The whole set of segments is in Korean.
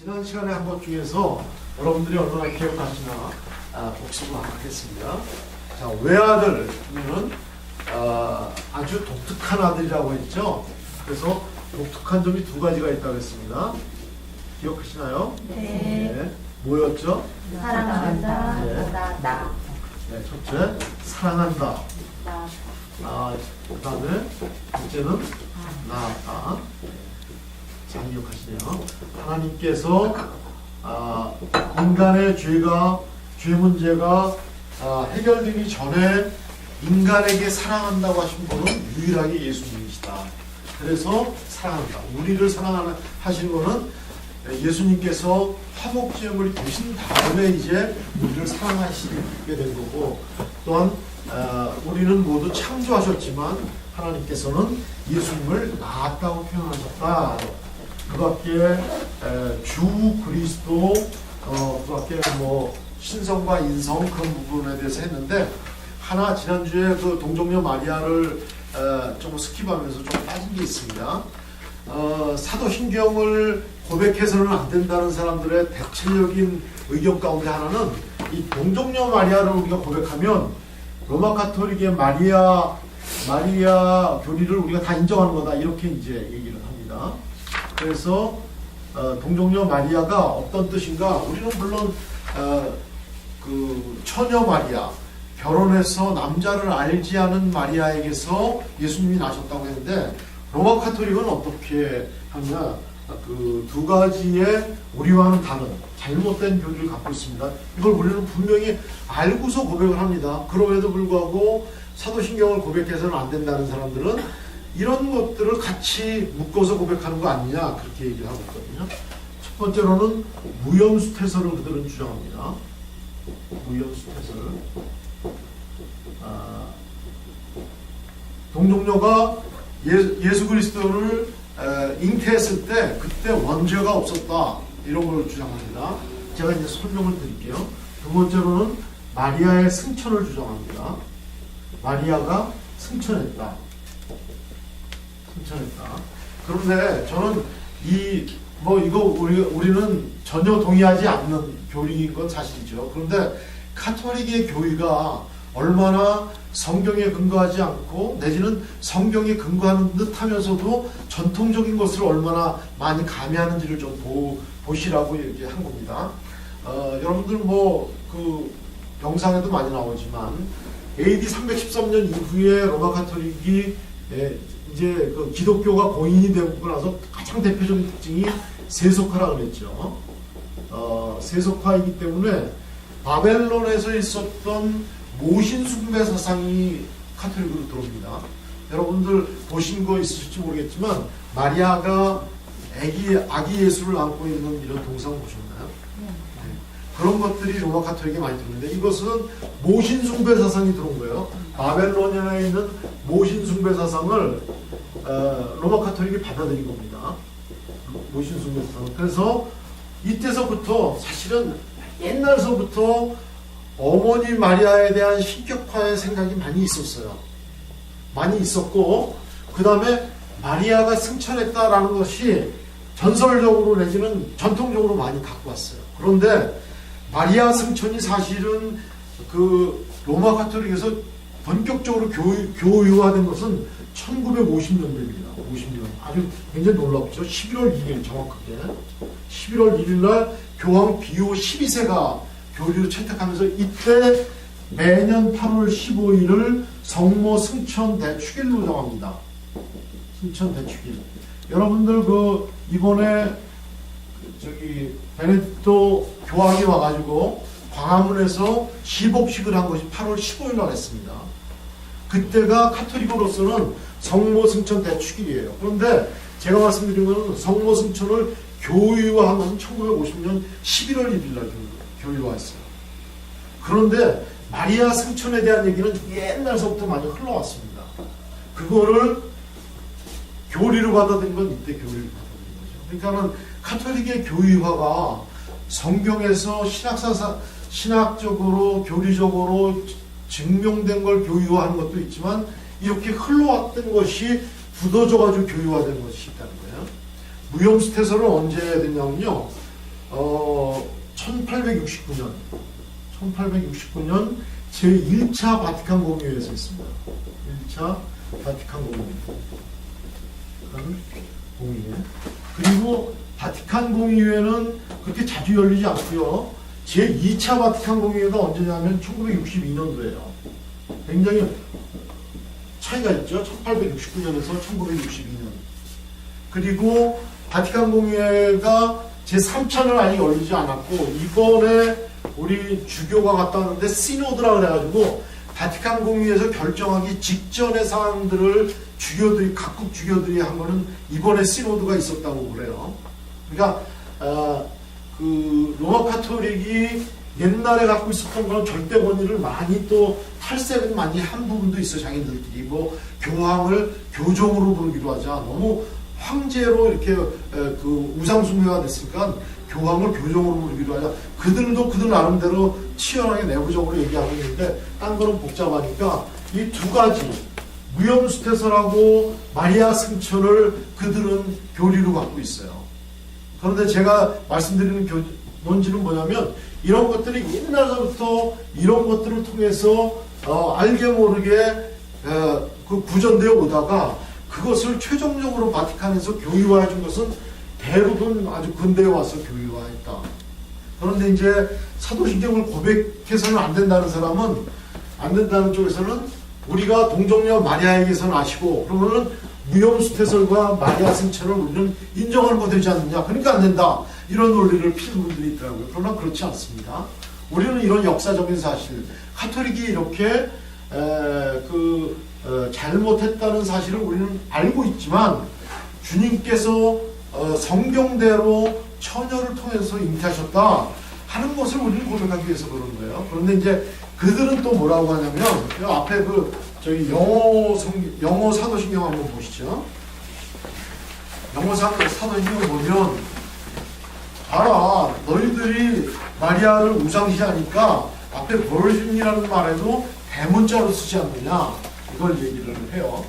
지난 시간에 한 것 중에서 여러분들이 얼마나 기억하시나 복습을 하겠습니다. 자, 외아들은 아주 독특한 아들이라고 했죠. 그래서 독특한 점이 두 가지가 있다고 했습니다. 기억하시나요? 네. 뭐였죠? 사랑한다. 네. 네, 첫째, 사랑한다. 그 다음에 둘째는 나았다. 잘 기억하시네요. 하나님께서 인간의 죄 문제가 해결되기 전에 인간에게 사랑한다고 하신 분은 유일하게 예수님이시다. 그래서 사랑한다. 우리를 사랑하시는 분은 예수님께서 화목제물이 되신 다음에 이제 우리를 사랑하시게 된 거고, 또한 우리는 모두 창조하셨지만 하나님께서는 예수님을 낳았다고 표현하셨다. 그 밖에 주 그리스도, 그 밖에 뭐 신성과 인성 그런 부분에 대해서 했는데, 하나 지난주에 그 동정녀 마리아를 좀 스킵하면서 좀 빠진 게 있습니다. 사도신경을 고백해서는 안 된다는 사람들의 대체적인 의견 가운데 하나는 이 동정녀 마리아를 우리가 고백하면 로마 가톨릭의 마리아 교리를 우리가 다 인정하는 거다, 이렇게 이제 얘기를 합니다. 그래서 동정녀 마리아가 어떤 뜻인가? 우리는 물론 그 처녀 마리아, 결혼해서 남자를 알지 않은 마리아에게서 예수님이 나셨다고 했는데, 로마 카톨릭은 어떻게 하냐? 그 두 가지의 우리와는 다른 잘못된 교리를 갖고 있습니다. 이걸 우리는 분명히 알고서 고백을 합니다. 그럼에도 불구하고 사도신경을 고백해서는 안 된다는 사람들은 이런 것들을 같이 묶어서 고백하는 거 아니냐, 그렇게 얘기를 하고 있거든요. 첫 번째로는 무염수태설을 그들은 주장합니다. 무염수태설. 동정녀가 예수 그리스도를 잉태했을 때 그때 원죄가 없었다, 이런 걸 주장합니다. 제가 이제 설명을 드릴게요. 두 번째로는 마리아의 승천을 주장합니다. 마리아가 승천했다. 그런데 저는 우리는 전혀 동의하지 않는 교리인 건 사실이죠. 그런데 카톨릭의 교리가 얼마나 성경에 근거하지 않고 내지는 성경에 근거하는 듯 하면서도 전통적인 것을 얼마나 많이 가미하는지를 좀 보시라고 얘기한 겁니다. 여러분들 그 영상에도 많이 나오지만 AD 313년 이후에 로마 카톨릭이 이제 그 기독교가 공인이 되고 나서 가장 대표적인 특징이 세속화라고 그랬죠. 세속화이기 때문에 바벨론에서 있었던 모신 숭배 사상이 카톨릭으로 들어옵니다. 여러분들 보신 거 있으실지 모르겠지만 마리아가 아기 예수를 안고 있는 이런 동상 보셨나요? 네. 그런 것들이 로마 카톨릭에 많이 들어오는데, 이것은 모신 숭배 사상이 들어온 거예요. 바벨로니아에 있는 모신 숭배 사상을 로마 카톨릭이 받아들인 겁니다. 모신 숭배 사상. 그래서 이때서부터 사실은 옛날서부터 어머니 마리아에 대한 신격화의 생각이 많이 있었어요. 많이 있었고, 그 다음에 마리아가 승천했다라는 것이 전설적으로 내지는 전통적으로 많이 갖고 왔어요. 그런데 마리아 승천이 사실은 그 로마 카톨릭에서 본격적으로 교유화된 것은 1950년대입니다. 50년. 아주 굉장히 놀랍죠. 11월 1일 정확하게. 11월 1일 날 교황 비오 12세가 교리를 채택하면서 이때 매년 8월 15일을 성모 승천 대축일로 정합니다. 승천 대축일. 여러분들 이번에 베네딕토 교황이 와가지고 광화문에서 시복식을 한 것이 8월 15일 날 했습니다. 그때가 카톨릭으로서는 성모 승천 대축일이에요. 그런데 제가 말씀드린 것은 성모 승천을 교유화한 것은 1950년 11월 1일 날 교유화했어요. 그런데 마리아 승천에 대한 얘기는 옛날서부터 많이 흘러왔습니다. 그거를 교리로 받아들인 건 이때 교리를 받아들인 거죠. 그러니까는 카톨릭의 교유화가 성경에서 신학적으로 교리적으로 증명된 걸 교유화하는 것도 있지만, 이렇게 흘러왔던 것이 굳어져가지고 교유화된 것이 있다는 거예요. 무염수태설은 언제 됐냐면요, 1869년 제1차 바티칸 공의회에서 있습니다. 1차 바티칸 공의회. 그리고 바티칸 공의회는 그렇게 자주 열리지 않고요. 제2차 바티칸 공의회가 언제냐면 1962년도예요. 굉장히 차이가 있죠. 1869년에서 1962년. 그리고 바티칸 공의회가 제3차는 아직 열리지 않았고, 이번에 우리 주교가 갔다 왔는데 시노드라 그래가지고 바티칸 공의회에서 결정하기 직전의 사항들을 각국 주교들이 한 거는 이번에 시노드가 있었다고 그래요. 그러니까 그 로마 카톨릭이 옛날에 갖고 있었던 그런 절대 권위를 많이 또 탈색은 많이 한 부분도 있어. 자기들끼리 뭐 교황을 교종으로 부르기도 하자. 너무 황제로 이렇게 그 우상숭배가 됐으니까 교황을 교종으로 부르기도 하자. 그들도 그들 나름대로 치열하게 내부적으로 얘기하고 있는데 딴 거는 복잡하니까 이 두 가지 무염수태설하고 마리아 승천을 그들은 교리로 갖고 있어요. 그런데 제가 말씀드리는 논지는 뭐냐면 이런 것들이 옛날부터 이런 것들을 통해서 알게 모르게 그 구전되어 오다가 그것을 최종적으로 바티칸에서 교리화해 준 것은 대부분 아주 근대에 와서 교리화했다. 그런데 이제 사도신경을 고백해서는 안 된다는 사람은, 안 된다는 쪽에서는 우리가 동정녀 마리아에게서는 아시고 그러면은 무염수태설과 마리아 승천을 우리는 인정하는 거 되지 않느냐. 그러니까 안 된다. 이런 논리를 피는 분들이 있더라고요. 그러나 그렇지 않습니다. 우리는 이런 역사적인 사실, 카톨릭이 이렇게 잘못했다는 사실을 우리는 알고 있지만 주님께서 성경대로 처녀를 통해서 잉태하셨다 하는 것을 우리는 고백하기 위해서 그런 거예요. 그런데 이제 그들은 또 뭐라고 하냐면 앞에 저기 영어 사도신경 한번 보시죠. 영어 사도신경 보면 봐라, 너희들이 마리아를 우상시하니까 앞에 버르신이라는 말에도 대문자로 쓰지 않느냐, 이걸 얘기를 해요.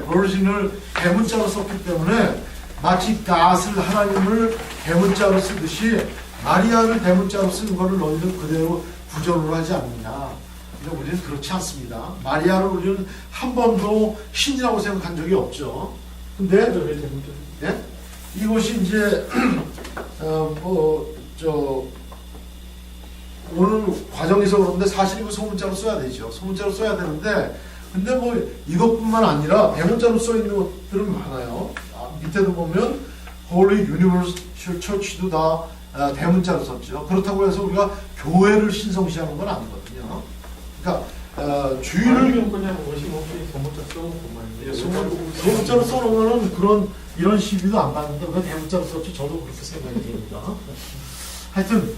버르신을 대문자로 썼기 때문에 마치 갓을 하나님을 대문자로 쓰듯이 마리아를 대문자로 쓰는 것을 너희들 그대로 구전으로 하지 않느냐. 근데 우리는 그렇지 않습니다. 마리아를 우리는 한 번도 신이라고 생각한 적이 없죠. 근데 예? 이것이 이제 오늘 과정에서 그런데 사실 이거 소문자로 써야 되죠. 소문자로 써야 되는데, 근데 뭐 이것뿐만 아니라 대문자로 써 있는 것들은 많아요. 밑에도 보면 Holy Universal Church도 다 대문자로 썼죠. 그렇다고 해서 우리가 교회를 신성시하는 건 아니거든요. 그러니까 주의를 대문자로 써놓으면 이런 시비도 안 받는데 왜 대문자로 썼지? 저도 그렇게 생각이 듭니다. 하여튼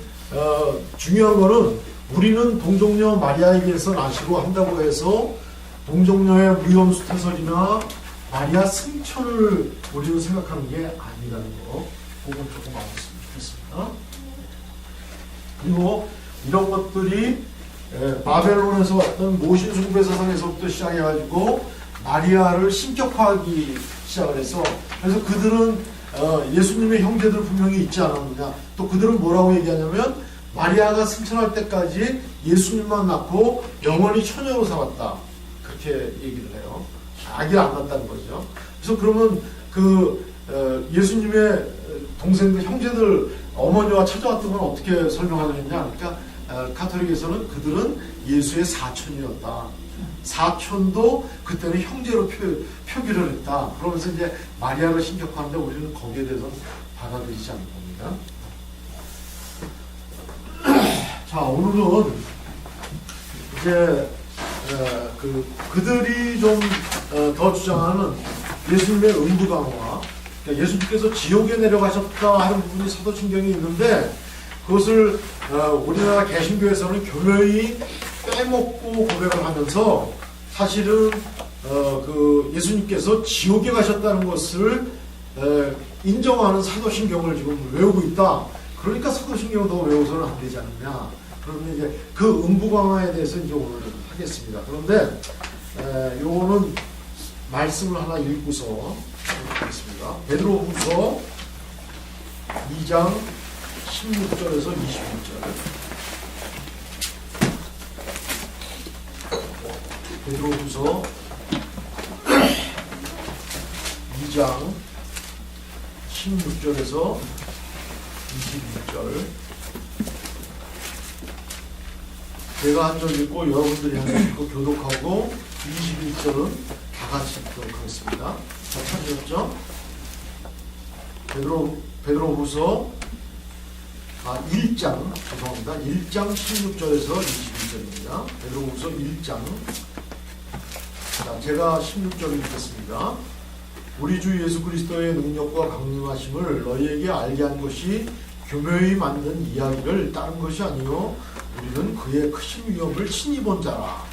중요한 거는 우리는 동정녀 마리아에게서 나시고 한다고 해서 동정녀의 무염수태설이나 마리아 승천을 우리는 생각하는 게 아니라는 거, 그건 조금 알았으면 좋겠습니다. 그리고 이런 것들이 바벨론에서 왔던 모신숭배 사상에서부터 시작해가지고 마리아를 신격화하기 시작을 해서, 그래서 그들은 예수님의 형제들 분명히 있지 않았느냐. 또 그들은 뭐라고 얘기하냐면 마리아가 승천할 때까지 예수님만 낳고 영원히 처녀로 살았다. 그렇게 얘기를 해요. 아기를 안 낳았다는 거죠. 그래서 그러면 예수님의 동생들, 형제들 어머니와 찾아왔던 건 어떻게 설명하느냐. 그러니까 카톨릭에서는 그들은 예수의 사촌이었다. 사촌도 그때는 형제로 표기를 했다. 그러면서 이제 마리아를 신격화하는데 우리는 거기에 대해서는 받아들이지 않는 겁니다. 자, 오늘은 이제 그들이 좀 더 주장하는 예수님의 음부강화, 그러니까 예수님께서 지옥에 내려가셨다 하는 부분이 사도신경에 있는데, 그것을 우리나라 개신교에서는 교묘히 빼먹고 고백을 하면서 사실은 예수님께서 지옥에 가셨다는 것을 인정하는 사도신경을 지금 외우고 있다. 그러니까 사도신경을 더 외워서는 안 되지 않느냐. 그러면 이제 그 음부강화에 대해서 이제 오늘 하겠습니다. 그런데 요거는 말씀을 하나 읽고서 하겠습니다. 베드로후서 2장 16절에서 21절. 베드로후서 2장 16절에서 21절. 제가 한 절 읽고 여러분들이 한 절 읽고 교독하고 21절은 다 같이 읽도록 하겠습니다. 자, 찾으셨죠? 베드로후서 1장, 죄송합니다. 1장 16절에서 21절입니다. 베드로후서 1장. 자, 제가 16절을 읽겠습니다. 우리 주 예수 그리스도의 능력과 강림하심을 너희에게 알게 한 것이 교묘히 만든 이야기를 다른 것이 아니요 우리는 그의 크신 위엄을 친히 본 자라.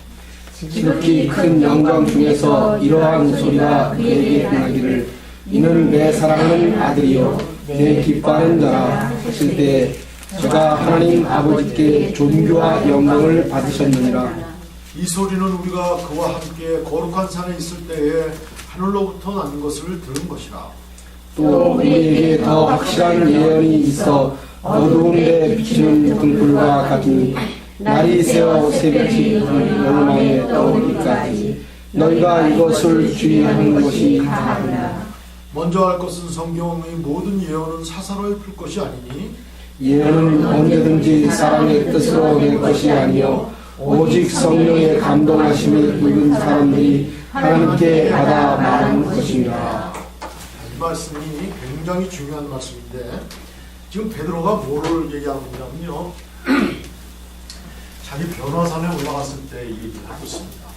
지극히 큰 영광 중에서 이러한 소리가 그에게 행하기를 이는 내 사랑하는 아들이요 내 기뻐하는 자라 하실 때 제가 하나님 아버지께 존귀와 영광을 받으셨느니라. 이 소리는 우리가 그와 함께 거룩한 산에 있을 때에 하늘로부터 난 것을 들은 것이라. 또 우리에게 더 확실한 예언이 있어 어두운 데 비치는 등불과 같으니 날이 새어 새벽이 열망에 떠오르기까지 너희가 이것을 주의하는 것이 다하니라. 먼저 할 것은 성경의 모든 예언은 사사로이 풀 것이 아니니 예언은 언제든지 사람의 뜻으로 낼 것이 아니요 오직 성령의 감동하심을 입은 사람들이 하나님께 받아 말하는 것입니다. 이 말씀이 굉장히 중요한 말씀인데 지금 베드로가 뭐를 얘기하고 있냐면요. 자기 변화산에 올라갔을 때 얘기를 하고 있습니다.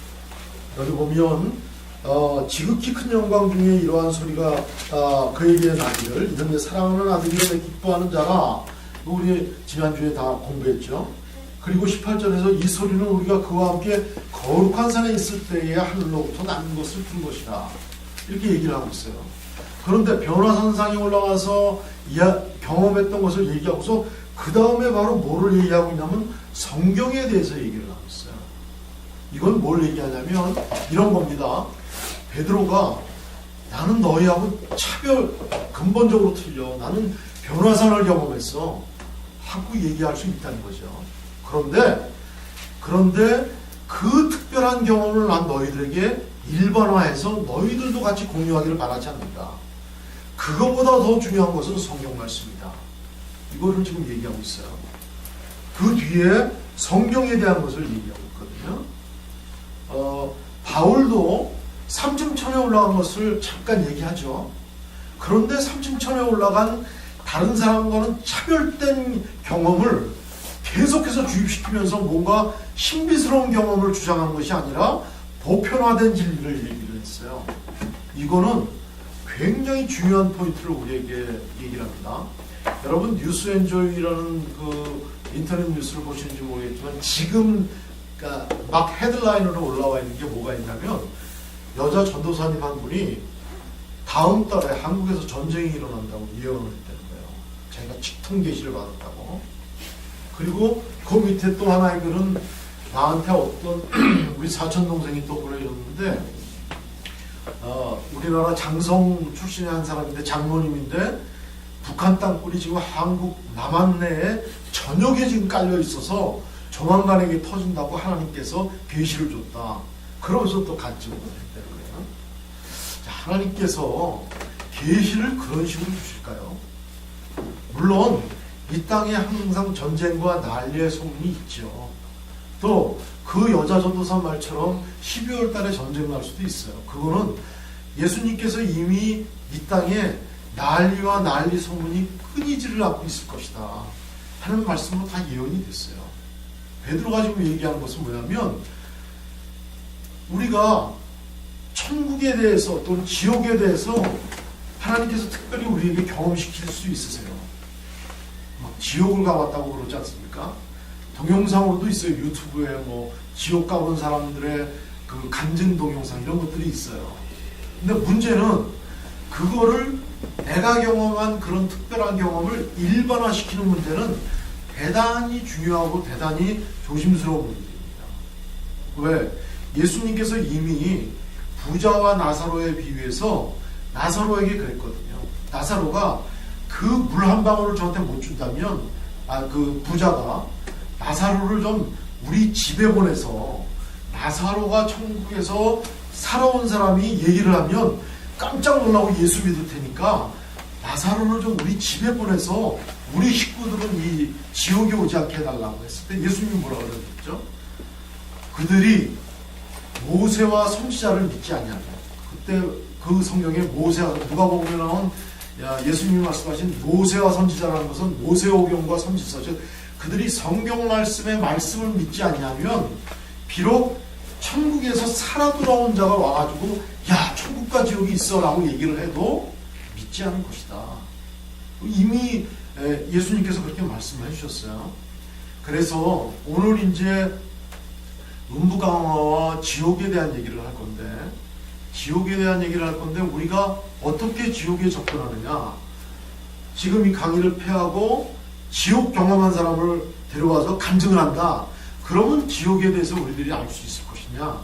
여기 보면 지극히 큰 영광 중에 이러한 소리가 그에게 나기를 이는 내 사랑하는 아들이여 내 기뻐하는 자라. 우리 지난주에 다 공부했죠. 그리고 18절에서 이 소리는 우리가 그와 함께 거룩한 산에 있을 때에 하늘로부터 난 것을 든 것이라. 이렇게 얘기를 하고 있어요. 그런데 변화산상에 올라가서 경험했던 것을 얘기하고서 그 다음에 바로 뭐를 얘기하고 있냐면 성경에 대해서 얘기를 하고 있어요. 이건 뭘 얘기하냐면 이런 겁니다. 베드로가 나는 너희하고 근본적으로 틀려. 나는 변화산을 경험했어. 하고 얘기할 수 있다는 거죠. 그런데 그 특별한 경험을 난 너희들에게 일반화해서 너희들도 같이 공유하기를 바라지 않는다. 그것보다 더 중요한 것은 성경 말씀이다. 이거를 지금 얘기하고 있어요. 그 뒤에 성경에 대한 것을 얘기하고 있거든요. 바울도 삼층천에 올라간 것을 잠깐 얘기하죠. 그런데 삼층천에 올라간 다른 사람과는 차별된 경험을 계속해서 주입시키면서 뭔가 신비스러운 경험을 주장한 것이 아니라 보편화된 진리를 얘기를 했어요. 이거는 굉장히 중요한 포인트를 우리에게 얘기를 합니다. 여러분 뉴스엔조이라는 그 인터넷 뉴스를 보시는지 모르겠지만 지금 그러니까 막 헤드라인으로 올라와 있는 게 뭐가 있냐면 여자 전도사님 한 분이 다음 달에 한국에서 전쟁이 일어난다고 예언을 했다는 거예요. 자기가 직통 계시를 받았다고. 그리고 그 밑에 또 하나의 글은 나한테 어떤 우리 사촌 동생이 또 보내줬는데 우리나라 장성 출신의 한 사람인데 장모님인데 북한 땅굴이 지금 한국 남한 내에 전역에 지금 깔려 있어서 조만간에 이게 터진다고 하나님께서 계시를 줬다. 그러면서 또 간증을 했다는 거예요. 자, 하나님께서 계시를 그런 식으로 주실까요? 물론 이 땅에 항상 전쟁과 난리의 소문이 있죠. 또 그 여자 전도사 말처럼 12월 달에 전쟁 날 수도 있어요. 그거는 예수님께서 이미 이 땅에 난리와 난리 소문이 끊이지를 않고 있을 것이다 하는 말씀으로 다 예언이 됐어요. 베드로가 지금 얘기하는 것은 뭐냐면 우리가 천국에 대해서 또는 지옥에 대해서 하나님께서 특별히 우리에게 경험시킬 수 있으세요. 막 지옥을 가봤다고 그러지 않습니까? 동영상으로도 있어요. 유튜브에 뭐 지옥 가본 사람들의 그 간증 동영상 이런 것들이 있어요. 근데 문제는 그거를 내가 경험한 그런 특별한 경험을 일반화시키는 문제는 대단히 중요하고 대단히 조심스러운 문제입니다. 왜? 예수님께서 이미 부자와 나사로에 비유해서 나사로에게 그랬거든요. 나사로가 그 물 한 방울을 저한테 못 준다면 그 부자가 나사로를 좀 우리 집에 보내서 나사로가 천국에서 살아온 사람이 얘기를 하면 깜짝 놀라고 예수 믿을 테니까 나사로를 좀 우리 집에 보내서 우리 식구들은 이 지옥에 오지 않게 해달라고 했을 때 예수님이 뭐라고 그러셨죠? 그들이 모세와 선지자를 믿지 않냐고. 그때 그 성경에 모세와 누가복음에 나온 예수님이 말씀하신 모세와 선지자라는 것은 모세오경과 선지서, 즉 그들이 성경 말씀의 말씀을 믿지 않냐면 비록 천국에서 살아 돌아온 자가 와가지고 야 천국과 지옥이 있어라고 얘기를 해도 믿지 않은 것이다. 이미 예수님께서 그렇게 말씀해 주셨어요. 그래서 오늘 이제 음부강화와 지옥에 대한 얘기를 할 건데, 지옥에 대한 얘기를 할 건데 우리가 어떻게 지옥에 접근하느냐. 지금 이 강의를 폐하고 지옥 경험한 사람을 데려와서 간증을 한다. 그러면 지옥에 대해서 우리들이 알 수 있을 것이냐.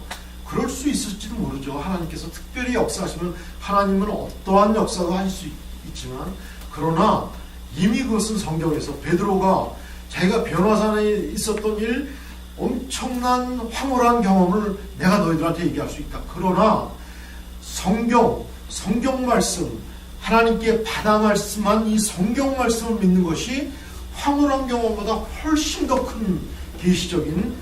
그럴 수 있을지도 모르죠. 하나님께서 특별히 역사하시면 하나님은 어떠한 역사도 하실 수 있지만, 그러나 이미 그것은 성경에서 베드로가 자기가 변화산에 있었던 일, 엄청난 황홀한 경험을 내가 너희들한테 얘기할 수 있다. 그러나 성경 말씀, 하나님께 받아 말씀한 이 성경 말씀을 믿는 것이 황홀한 경험보다 훨씬 더 큰 계시적인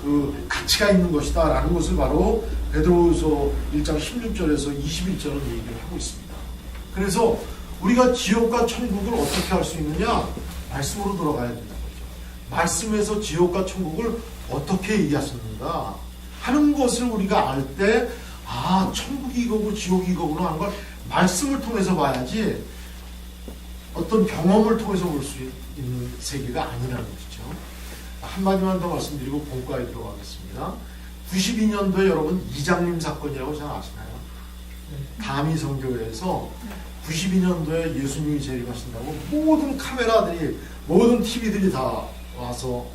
그 가치가 있는 것이다 라는 것을 바로 베드로후서 1장 16절에서 21절은 얘기를 하고 있습니다. 그래서 우리가 지옥과 천국을 어떻게 할 수 있느냐? 말씀으로 돌아가야 된다는 거죠. 말씀에서 지옥과 천국을 어떻게 얘기하셨는가 하는 것을 우리가 알 때, 아, 천국이 이거고 지옥이 이거구나 하는 걸 말씀을 통해서 봐야지 어떤 경험을 통해서 볼 수 있는 세계가 아니라는 것이죠. 한마디만 더 말씀드리고 본과에 들어가겠습니다. 92년도에 여러분 이장님 사건이라고 잘 아시나요? 다미성교회에서 92년도에 예수님이 재림하신다고 모든 카메라들이, 모든 TV들이 다 와서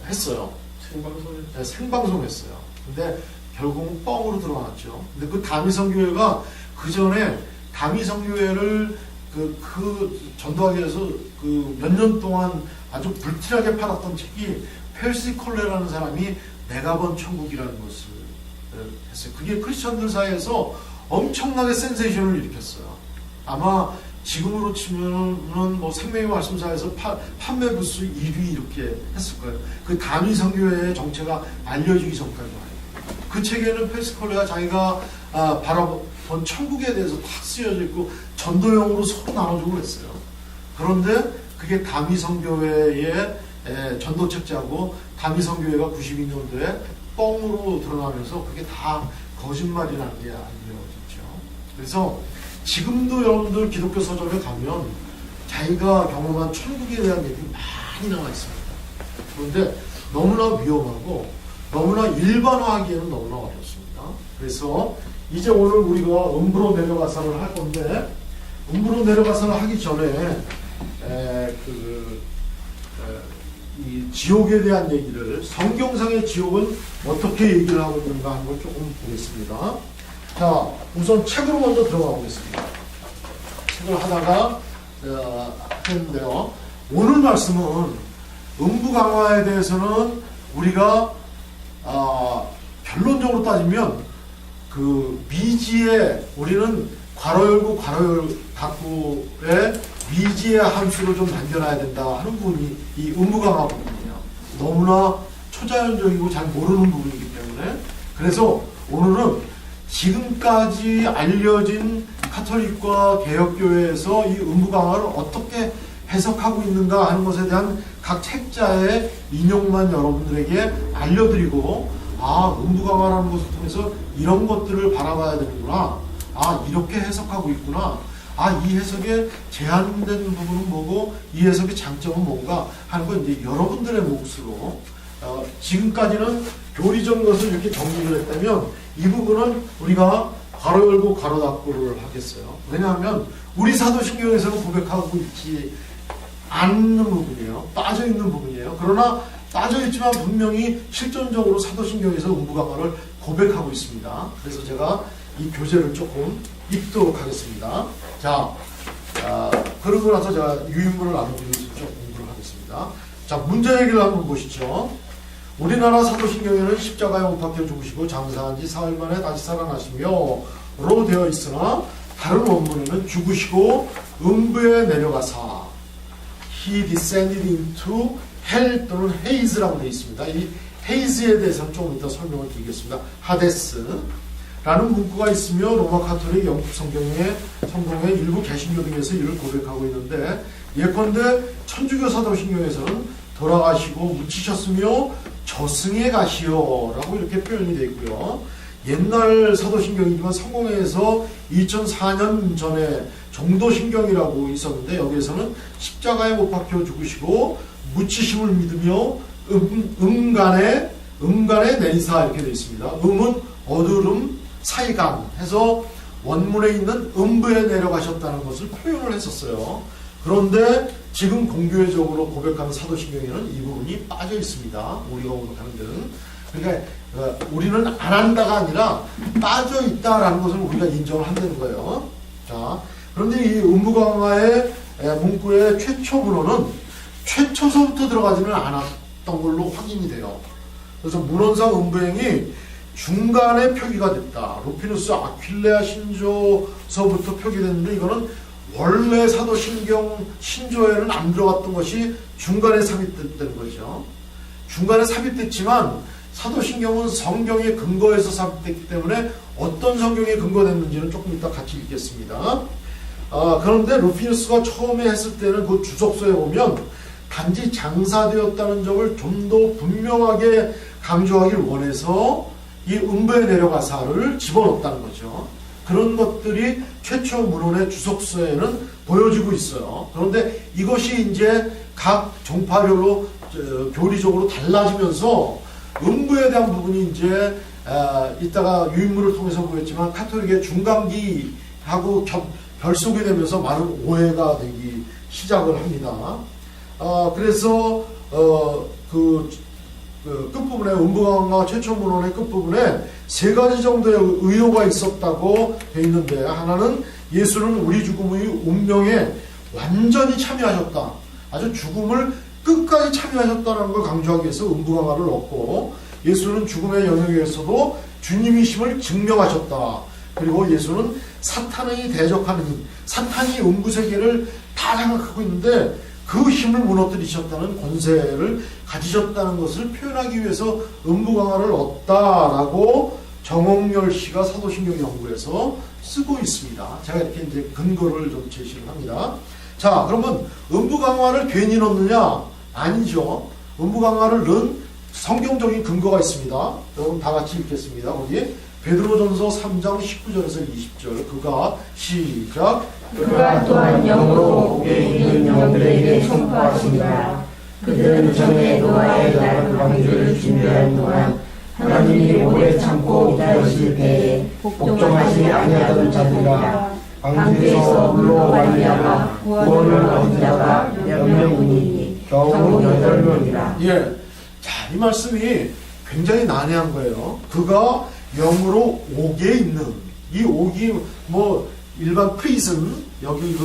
했어요. 생방송했어요. 근데 결국은 뻥으로 드러났죠. 근데 그 다미성교회가 그 전에 다미성교회를 그 전도하기 위해서 그 몇 년 동안 아주 불티나게 팔았던 책이 펠시 콜레라는 사람이 내가 본 천국이라는 것을 했어요. 그게 크리스천들 사이에서 엄청나게 센세이션을 일으켰어요. 아마 지금으로 치면은 뭐 생명의 말씀사에서 판매 부수 1위 이렇게 했을 거예요. 그 단위 선교회의 정체가 알려지기 전까지 와요. 그 책에는 펠시 콜레가 자기가 바라본 천국에 대해서 탁 쓰여져 있고 전도용으로 서로 나눠주고 그랬어요. 그런데 그게 다미성교회의 전도책자고 다미성교회가 92년도에 뻥으로 드러나면서 그게 다 거짓말이라는 게 알려졌죠. 그래서 지금도 여러분들 기독교 서점에 가면 자기가 경험한 천국에 대한 얘기 많이 나와 있습니다. 그런데 너무나 위험하고 너무나 일반화하기에는 너무나 어렵습니다. 그래서 이제 오늘 우리가 음부로 내려가사를 할 건데, 음부로 내려가사를 하기 전에 이 지옥에 대한 얘기를, 성경상의 지옥은 어떻게 얘기를 하고 있는가 하는 걸 조금 보겠습니다. 자, 우선 책으로 먼저 들어가 보겠습니다. 책을 하다가 했는데요. 오늘 말씀은 음부강화에 대해서는 우리가 결론적으로 따지면 그 미지의, 우리는 괄호 열고 괄호 닫고의 미지의 함수를 좀 남겨놔야 된다 하는 부분이 이 음부강화 부분이에요. 너무나 초자연적이고 잘 모르는 부분이기 때문에, 그래서 오늘은 지금까지 알려진 카톨릭과 개혁교회에서 이 음부강화를 어떻게 해석하고 있는가 하는 것에 대한 각 책자의 인용만 여러분들에게 알려드리고, 음부강화라는 것을 통해서 이런 것들을 바라봐야 되는구나, 이렇게 해석하고 있구나, 이 해석의 제한된 부분은 뭐고 이 해석의 장점은 뭔가 하는 건 이제 여러분들의 몫으로, 지금까지는 교리적인 것을 이렇게 정리를 했다면 이 부분은 우리가 괄호 열고 괄호 닫고를 하겠어요. 왜냐하면 우리 사도신경에서는 고백하고 있지 않는 부분이에요. 빠져있는 부분이에요. 그러나 빠져있지만 분명히 실존적으로 사도신경에서 음부강화를 고백하고 있습니다. 그래서 제가 이 교재를 조금 읽도록 하겠습니다. 자, 그러고 나서 제가 유인물을 나눠드리면서 좀 공부를 하겠습니다. 자, 문제 얘기를 한번 보시죠. 우리나라 사도신경에는 십자가에 못 박혀 죽으시고 장사한 지 사흘 만에 다시 살아나시며 로 되어 있으나 다른 원문에는 죽으시고 음부에 내려가사 He descended into hell 또는 헤이즈라고 되어 있습니다. 이 헤이즈에 대해서는 조금 이따 설명을 드리겠습니다. 하데스 라는 문구가 있으며 로마 카톨릭 영국 성경의 일부 개신교 등에서 이를 고백하고 있는데, 예컨대 천주교 사도신경에서는 돌아가시고 묻히셨으며 저승에 가시오 라고 이렇게 표현이 되어 있고요. 옛날 사도신경이지만 성공회에서 2004년 전에 정도신경이라고 있었는데, 여기에서는 십자가에 못 박혀 죽으시고 묻히심을 믿으며 음간에 내리사 이렇게 되어 있습니다. 음은 어두름 사이간 해서 원문에 있는 음부에 내려가셨다는 것을 표현을 했었어요. 그런데 지금 공교회적으로 고백하는 사도신경에는 이 부분이 빠져 있습니다. 우리가 고백하는 데는. 그러니까 우리는 안 한다가 아니라 빠져 있다라는 것을 우리가 인정을 한다는 거예요. 자, 그런데 이 음부강화의 문구의 최초 문헌은 최초서부터 들어가지는 않았던 걸로 확인이 돼요. 그래서 문헌상 음부행이 중간에 표기가 됐다. 루피누스 아퀼레아 신조서부터 표기됐는데, 이거는 원래 사도신경 신조에는 안 들어갔던 것이 중간에 삽입됐다는 거죠. 중간에 삽입됐지만 사도신경은 성경의 근거에서 삽입됐기 때문에 어떤 성경에 근거됐는지는 조금 이따 같이 읽겠습니다. 그런데 루피누스가 처음에 했을 때는 그 주석서에 보면 단지 장사되었다는 점을 좀 더 분명하게 강조하길 원해서 이 음부에 내려가사를 집어넣었다는 거죠. 그런 것들이 최초 문헌의 주석서에는 보여지고 있어요. 그런데 이것이 이제 각 종파별로 교리적으로 달라지면서 음부에 대한 부분이 이제 이따가 유인물을 통해서 보였지만 카톨릭의 중간기하고 결속이 되면서 많은 오해가 되기 시작을 합니다. 그래서 끝부분에 음부강화 최초 문헌의 끝부분에 세 가지 정도의 의혹가 있었다고 되어 있는데, 하나는 예수는 우리 죽음의 운명에 완전히 참여하셨다. 아주 죽음을 끝까지 참여하셨다는 걸 강조하기 위해서 음부강화를 넣고, 예수는 죽음의 영역에서도 주님이심을 증명하셨다. 그리고 예수는 사탄이 대적하는 힘, 사탄이 음부세계를 다 장악하고 있는데 그 힘을 무너뜨리셨다는 권세를 가지셨다는 것을 표현하기 위해서 음부강화를 넣었다라고 정홍열 씨가 사도신경 연구에서 쓰고 있습니다. 제가 이렇게 이제 근거를 좀 제시를 합니다. 자, 그러면 음부강화를 괜히 넣느냐? 아니죠. 음부강화를 넣은 성경적인 근거가 있습니다. 여러분 다 같이 읽겠습니다. 거기 베드로전서 3장 19절에서 20절. 그가 시작. 그가 또한 영으로 옥에 있는 영들에게 선포하신다. 그들은 전에 노아의 나를 방주를 준비한 동안 하나님이 오래 참고 기다리실 때에 복종하지 아니하던 자들이라. 방주에서 물로 말미암아 구원을 얻은 자가 몇 명이니 겨우 8명이라. 예. 자, 이 말씀이 굉장히 난해한 거예요. 그가 영으로 옥에 있는, 이 옥이 뭐 일반 프리즌, 여기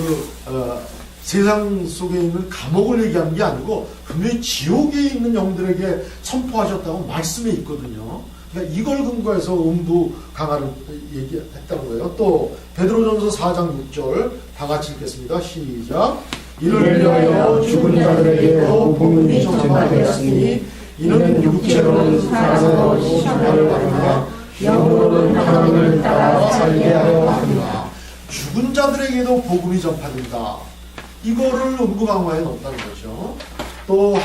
세상 속에 있는 감옥을 얘기하는 게 아니고 분명히 지옥에 있는 영들에게 선포하셨다고 말씀에 있거든요. 그러니까 이걸 근거해서 음부 강화를 얘기했다는 거예요. 또 베드로전서 4장 6절 다 같이 읽겠습니다. 시작. 이를 위하여 죽은 자들에게도 복음이 전파되었으니 이는 육체로는 살아서 시험을 받으나 영으로는 하나님을 따라 살게 하려 합니다. 죽은 자들에게도 복음이 전파된다. 이거를 음부강화에 넣었다는 거죠. 또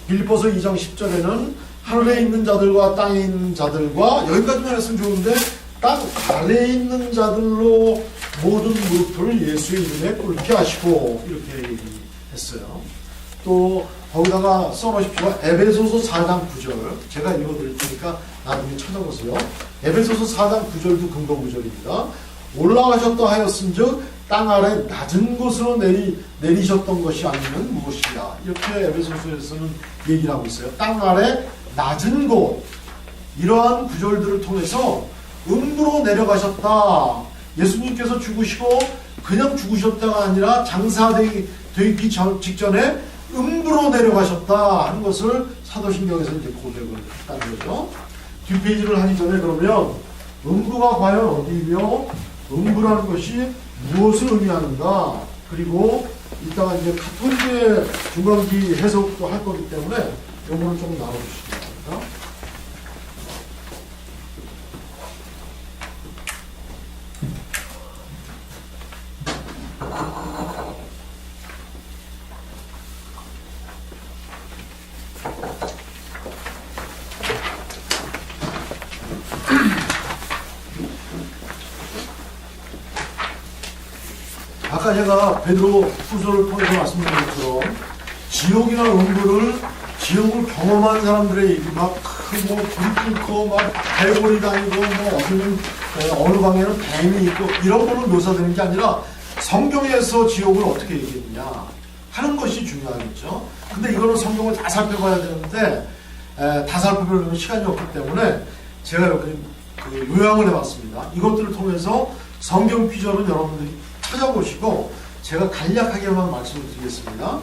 빌립보서 2장 10절에는 하늘에 있는 자들과 땅에 있는 자들과, 여기까지만 했으면 좋은데 땅 아래에 있는 자들로 모든 무릎을 예수의 이름에 꿇게 하시고 이렇게 얘기했어요. 또 거기다가 써놓으십시오. 에베소서 4장 9절. 제가 읽어드릴 테니까 나중에 찾아보세요. 에베소서 4장 9절도 근거 구절입니다. 올라가셨다 하였은즉 땅 아래 낮은 곳으로 내리셨던 것이 아니면 무엇이냐. 이렇게 에베소서에서는 얘기를 하고 있어요. 땅 아래 낮은 곳. 이러한 구절들을 통해서 음부로 내려가셨다. 예수님께서 죽으시고 그냥 죽으셨다가 아니라 장사되기 직전에 음부로 내려가셨다 하는 것을 사도신경에서 이제 고백을 했다는 거죠. 뒷페이지를 하기 전에 그러면 음부가 과연 어디이며 음부라는 것이 무엇을 의미하는가, 그리고 이따가 이제 가톨릭의 중간기 해석도 할 거기 때문에 요거를 좀 나눠주시기 바랍니다. 아까 제가 베드로 후서를 통해서 말씀드린 것처럼 지옥이나 음부를, 지옥을 경험한 사람들의 얘기, 막 크고 불이 끓고 막 대골이 다니고 뭐 어디는 어느 방에는 뱀이 있고 이런 걸로 묘사되는 게 아니라 성경에서 지옥을 어떻게 얘기했냐 하는 것이 중요하겠죠. 근데 이거는 성경을 다 살펴봐야 되는데 다 살펴보려면 시간이 없기 때문에 제가 이렇게 요약을 해봤습니다. 이것들을 통해서 성경 피저는 여러분들이 찾아보시고 제가 간략하게만 말씀을 드리겠습니다.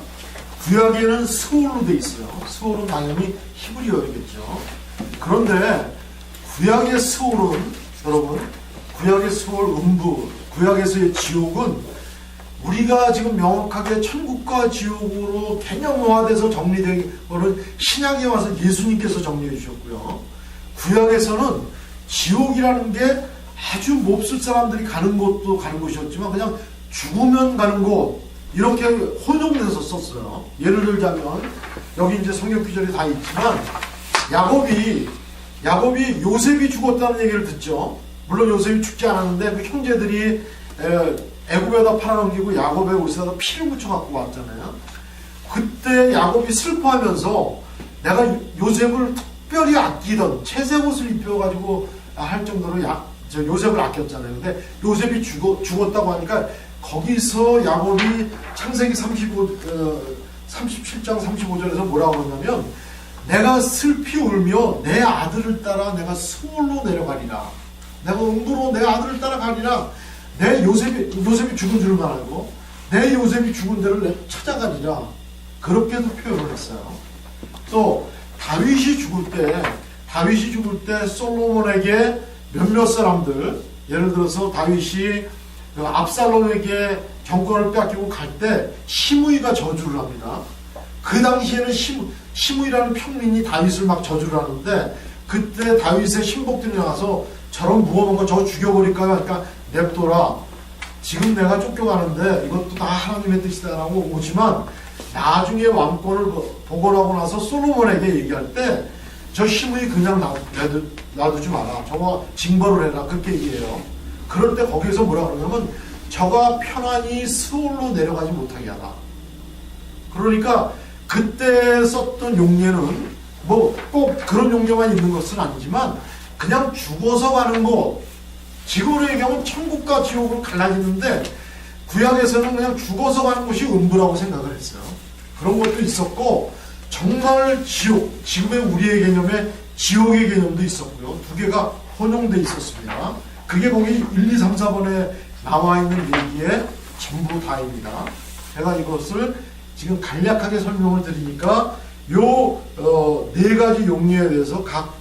구약에는 스올로 돼 있어요. 스올은 당연히 히브리어이겠죠. 그런데 구약의 스올은, 여러분, 구약의 스올, 음부, 구약에서의 지옥은 우리가 지금 명확하게 천국과 지옥으로 개념화돼서 정리된 거를 신약에 와서 예수님께서 정리해 주셨고요. 구약에서는 지옥이라는 게 아주 몹쓸 사람들이 가는 곳도 가는 곳이었지만 그냥 죽으면 가는 곳, 이렇게 혼용돼서 썼어요. 예를 들자면 여기 이제 성경 구절이 다 있지만 야곱이 요셉이 죽었다는 얘기를 듣죠. 물론 요셉이 죽지 않았는데 그 형제들이 애굽에다 팔아넘기고 야곱의 옷에다 피를 묻혀 갖고 왔잖아요. 그때 야곱이 슬퍼하면서 내가 요셉을 특별히 아끼던 채색 옷을 입혀가지고 할 정도로 요셉을 아꼈잖아요. 근데 요셉이 죽었다고 하니까 거기서 야곱이 창세기 37장 35절에서 뭐라고 하냐면 내가 슬피 울며 내 아들을 따라 내가 스올로 내려가리라. 내가 음부로 내 아들을 따라 가리라. 내 요셉이 죽은 줄만 알고 내 요셉이 죽은 데를 찾아가리라. 그렇게도 표현을 했어요. 또 다윗이 죽을 때 솔로몬에게 몇몇 사람들, 예를 들어서 다윗이 압살롬에게 정권을 뺏기고 갈 때 시므이가 저주를 합니다. 그 당시에는 시므이라는 평민이 다윗을 막 저주를 하는데 그때 다윗의 신복들이 나와서 저런 무엄한 거 저거 죽여버릴까 하니까 냅둬라. 지금 내가 쫓겨가는데 이것도 다 하나님의 뜻이다라고 오지만 나중에 왕권을 복원하고 나서 솔로몬에게 얘기할 때 저 시므이 그냥 놔두지 마라. 저거 징벌을 해라. 그렇게 얘기해요. 그럴 때 거기서 뭐라 그러냐면 저가 편안히 스올로 내려가지 못하게 하라. 그러니까 그때 썼던 용례는 뭐 꼭 그런 용례만 있는 것은 아니지만 그냥 죽어서 가는 것, 지금으로 얘기하면 천국과 지옥을 갈라지는데 구약에서는 그냥 죽어서 가는 것이 음부라고 생각을 했어요. 그런 것도 있었고 정말 지옥, 지금의 우리의 개념에 지옥의 개념도 있었고요. 두 개가 혼용돼 있었습니다. 그게 거기 1, 2, 3, 4번에 나와 있는 얘기의 전부 다입니다. 제가 이것을 지금 간략하게 설명을 드리니까 요 네 가지 용례에 대해서 각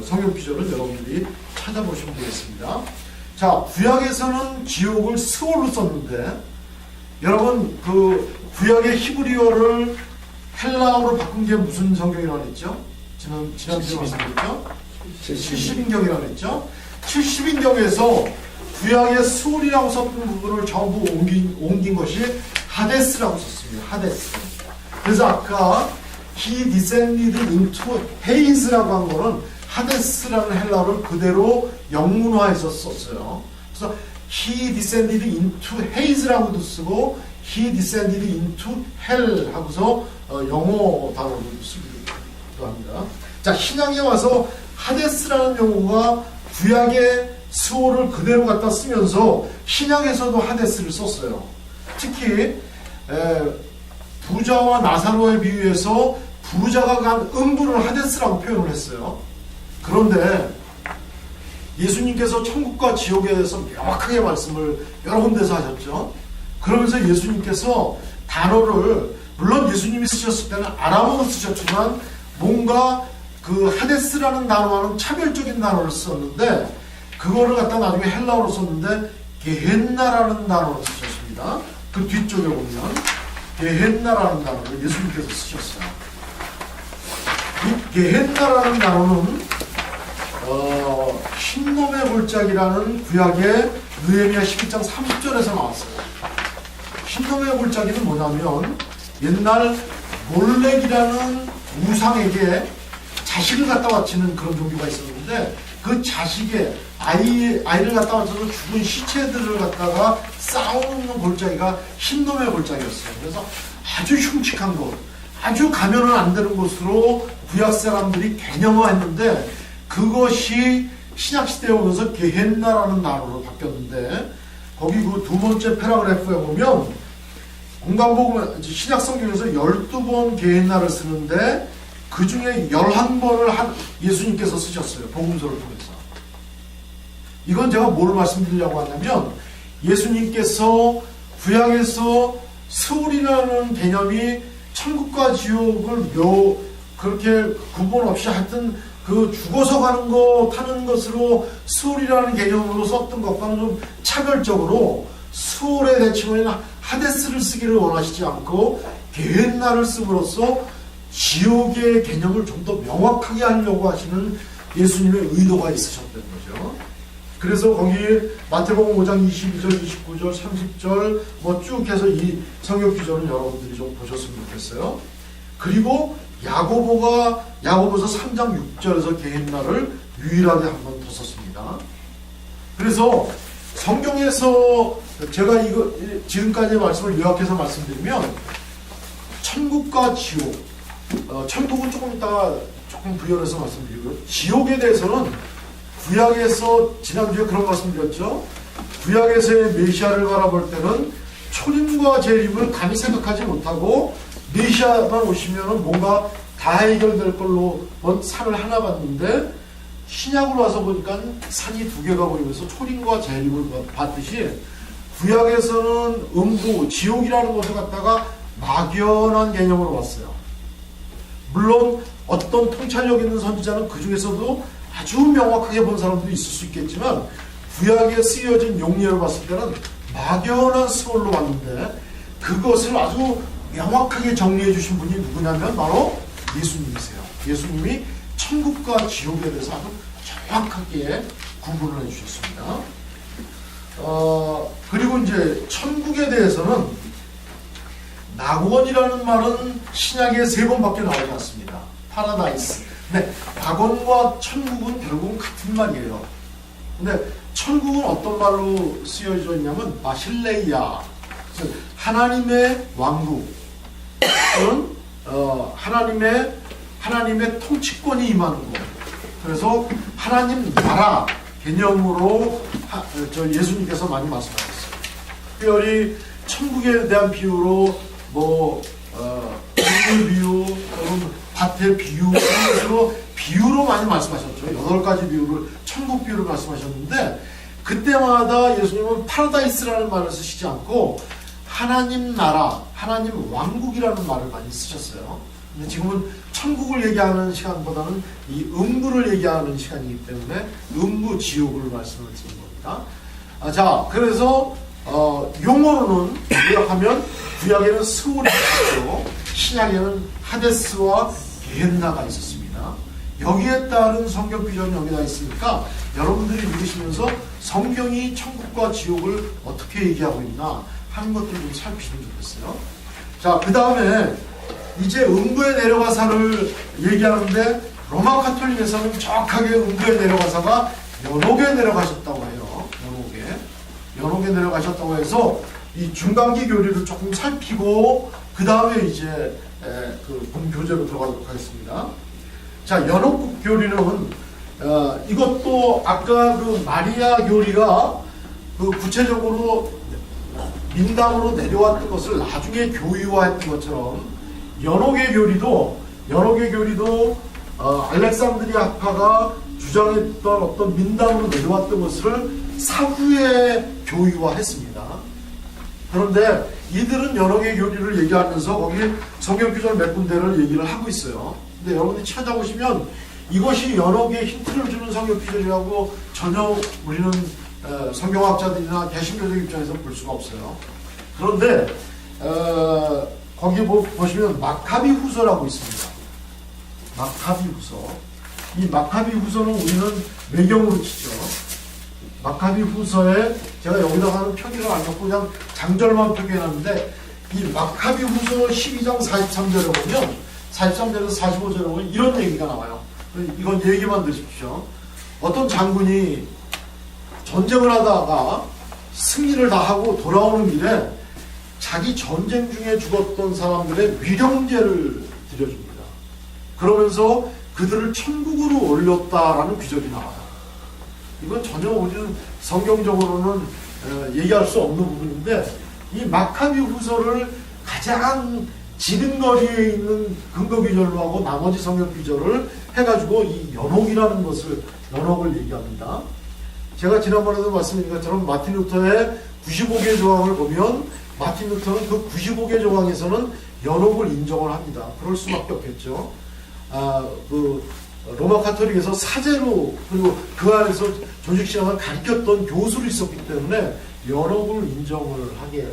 성경 구절을 여러분들이 찾아보시면 되겠습니다. 자, 구약에서는 지옥을 스올로 썼는데 여러분 구약의 히브리어를 헬라어로 바꾼 게 무슨 성경이라고 했죠? 지난주에 말씀드렸죠? 70인경이라고 했죠? 70인경에서 구약의 스올이라고 썼던 부분을 전부 옮긴 것이 하데스라고 썼습니다. 하데스. 그래서 아까 He descended into Hades라고 한 거는 하데스라는 헬라어를 그대로 영문화해서 썼어요. 그래서 He descended into Hades라고도 쓰고 He descended into Hell 하고서 영어 단어로 쓰기도 합니다. 자, 신약에 와서 하데스라는 용어가 구약의 스올을 그대로 갖다 쓰면서 신약에서도 하데스를 썼어요. 특히 부자와 나사로에 비유해서 부자가 간 음부를 하데스라고 표현을 했어요. 그런데 예수님께서 천국과 지옥에 대해서 명확하게 말씀을 여러 군데서 하셨죠. 그러면서 예수님께서 단어를, 물론 예수님이 쓰셨을 때는 아람어로 쓰셨지만 뭔가 그 하데스라는 단어와는 차별적인 단어를 썼는데, 그거를 갖다 나중에 헬라어로 썼는데 게헨나라는 단어를 쓰셨습니다. 그 뒤쪽에 보면 게헨나라는 단어를 예수님께서 쓰셨어요. 이 게헨나라는 단어는 흰놈의 골짜기라는 구약의 느헤미야 11장 30절에서 나왔어요. 흰놈의 골짜기는 뭐냐면 옛날 몰렉이라는 우상에게 자식을 갖다 바치는 그런 종교가 있었는데, 그 자식의 아이를 갖다 바쳐서 죽은 시체들을 갖다가 쌓아놓는 골짜기가 흰놈의 골짜기였어요. 그래서 아주 흉측한 곳, 아주 가면은 안 되는 곳으로 구약 사람들이 개념화했는데, 그것이 신약시대에 오면서 게헨나라는 단어로 바뀌었는데, 거기 그 두 번째 패러그래프에 보면 공간복음 신약성경에서 12번 게헨나를 쓰는데 그 중에 11번을 예수님께서 쓰셨어요. 복음서를 통해서. 이건 제가 뭘 말씀드리려고 하냐면, 예수님께서 구약에서 스올이라는 개념이 천국과 지옥을 그렇게 구분 없이 하여튼 그 죽어서 가는 거 타는 것으로 스올이라는 개념으로 썼던 것과는 좀 차별적으로 스올의 대칭어인 하데스를 쓰기를 원하시지 않고 게헨나를 씀으로써 지옥의 개념을 좀 더 명확하게 하려고 하시는 예수님의 의도가 있으셨던 거죠. 그래서 거기 마태복음 5장 22절, 29절, 30절 뭐 쭉 해서 이 성경 구절은 여러분들이 좀 보셨으면 좋겠어요. 그리고 야고보서 3장 6절에서 게헨나를 유일하게 한 번 더 썼습니다. 그래서 성경에서 제가 이거 지금까지의 말씀을 요약해서 말씀드리면, 천국과 지옥, 천국은 조금 이따가 조금 부연해서 말씀드리고요. 지옥에 대해서는 구약에서 지난주에 그런 말씀드렸죠. 구약에서의 메시아를 바라볼 때는 초림과 재림을 감히 생각하지 못하고 메시아만 오시면은 뭔가 다 해결될 걸로 산을 하나 봤는데, 신약으로 와서 보니까 산이 두 개가 보이면서 초림과 재림을 봤듯이 구약에서는 음부, 지옥이라는 것을 갖다가 막연한 개념으로 봤어요. 물론 어떤 통찰력 있는 선지자는 그 중에서도 아주 명확하게 본 사람도 있을 수 있겠지만, 구약에 쓰여진 용례를 봤을 때는 막연한 스몰로 봤는데, 그것을 아주 명확하게 정리해 주신 분이 누구냐면 바로 예수님이세요. 예수님이 천국과 지옥에 대해서 아주 정확하게 구분을 해주셨습니다. 그리고 이제 천국에 대해서는 낙원이라는 말은 신약에 3번밖에 나오지 않습니다. 파라다이스. 근데 낙원과 천국은 결국은 같은 말이에요. 근데 천국은 어떤 말로 쓰여져 있냐면 마실레이아, 하나님의 왕국, 또는 하나님의 통치권이 임하는 것. 그래서 하나님 나라 개념으로 예수님께서 많이 말씀하셨어요. 특별히 천국에 대한 비유로 동물 비유 또는 밭의 비유 이런 것으로 비유로 많이 말씀하셨죠. 8가지 비유를, 천국 비유를 말씀하셨는데, 그때마다 예수님은 파라다이스라는 말을 쓰시지 않고 하나님 나라, 하나님 왕국이라는 말을 많이 쓰셨어요. 근데 지금은 천국을 얘기하는 시간보다는 이 음부를 얘기하는 시간이기 때문에 음부, 지옥을 말씀을 드린 겁니다. 자, 그래서 용어로는 요약하면 구약에는 스올이 있었고 신약에는 하데스와 게헨나가 있었습니다. 여기에 따른 성경 비전이 여기다 있으니까 여러분들이 읽으시면서 성경이 천국과 지옥을 어떻게 얘기하고 있나 하는 것들을 좀 살피시면 좋겠어요. 자, 그 다음에 이제 음부에 내려가사를 얘기하는데, 로마 카톨릭에서는 정확하게 음부에 내려가사가 연옥에 내려가셨다고 해요. 연옥에 내려가셨다고 해서 이 중간기 교리를 조금 살피고 그 다음에 이제 본 교재로 들어가도록 하겠습니다. 자, 연옥 교리는 이것도 아까 그 마리아 교리가 그 구체적으로 민담으로 내려왔던 것을 나중에 교리화했던 것처럼 연옥의 교리도 알렉산드리아 학파가 주장했던 어떤 민담으로 내려왔던 것을 사후에 교리화했습니다. 그런데 이들은 여러 개의 교리를 얘기하면서 거기 성경 구절 몇 군데를 얘기를 하고 있어요. 근데 여러분이 찾아보시면 이것이 여러 개의 힌트를 주는 성경 구절이라고 전혀 우리는 성경학자들이나 개신교적 입장에서 볼 수가 없어요. 그런데 거기 보시면 마카비 후서라고 있습니다. 마카비 후서. 이 마카비 후서는 우리는 외경으로 치죠. 마카비 후서에 제가 여기다가 하는 표기를 안 넣고 그냥 장절만 표기해놨는데 이 마카비 후서 12장 43절에 보면 43절에서 45절에 보면 이런 얘기가 나와요. 이건 얘기만 드십시오. 어떤 장군이 전쟁을 하다가 승리를 다 하고 돌아오는 길에 자기 전쟁 중에 죽었던 사람들의 위령제를 드려줍니다. 그러면서 그들을 천국으로 올렸다라는 기적이 나와요. 이건 전혀 우리는 성경적으로는 얘기할 수 없는 부분인데 이 마카비 후서를 가장 지름거리에 있는 근거 기절로 하고 나머지 성경 기절을 해가지고 이 연옥이라는 것을 연옥을 얘기합니다. 제가 지난번에도 말씀드린 것처럼 마틴 루터의 95개 조항을 보면 마틴 루터는 그 95개 조항에서는 연옥을 인정을 합니다. 그럴 수밖에 없겠죠. 로마 카톨릭에서 사제로 그리고 그 안에서 조직신앙을 가르쳤던 교수로 있었기 때문에 연옥을 인정을 하게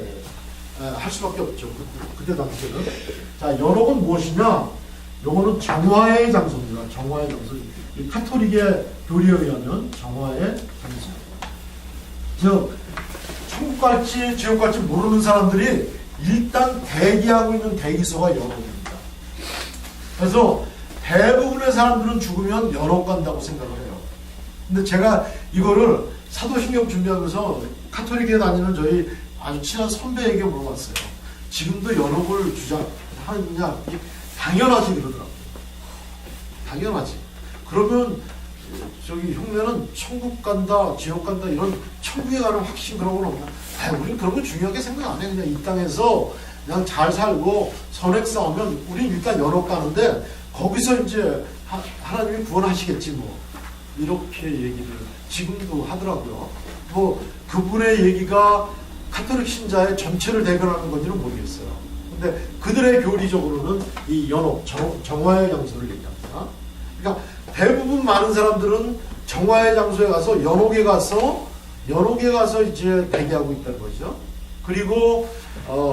할 수밖에 없죠. 그때 당시에는. 자, 연옥은 무엇이냐? 요거는 정화의 장소입니다. 정화의 장소. 이 카톨릭의 교리에 의하면 정화의 장소. 즉, 천국 갈지 지옥 갈지 모르는 사람들이 일단 대기하고 있는 대기소가 연옥입니다. 그래서 대부분의 사람들은 죽으면 연옥 간다고 생각을 해요. 근데 제가 이거를 사도신경 준비하면서 카톨릭에 다니는 저희 아주 친한 선배에게 물어봤어요. 지금도 연옥을 주장하느냐? 당연하지 그러더라고요. 당연하지. 그러면 저기 흉내는 천국 간다, 지옥 간다 이런 천국에 가는 확신 그런 건 없나? 우리는 그런 거 중요하게 생각 안 해. 그냥 이 땅에서 그냥 잘 살고 선행 싸우면 우린 일단 연옥 가는데 거기서 이제 하나님이 구원하시겠지 뭐 이렇게 얘기를 지금도 하더라고요. 뭐 그분의 얘기가 카톨릭 신자의 전체를 대변하는 건지는 모르겠어요. 근데 그들의 교리적으로는 이 연옥, 정화의 장소를 얘기합니다. 그러니까 대부분 많은 사람들은 정화의 장소에 가서 연옥에 가서 이제 대기하고 있다는 거죠. 그리고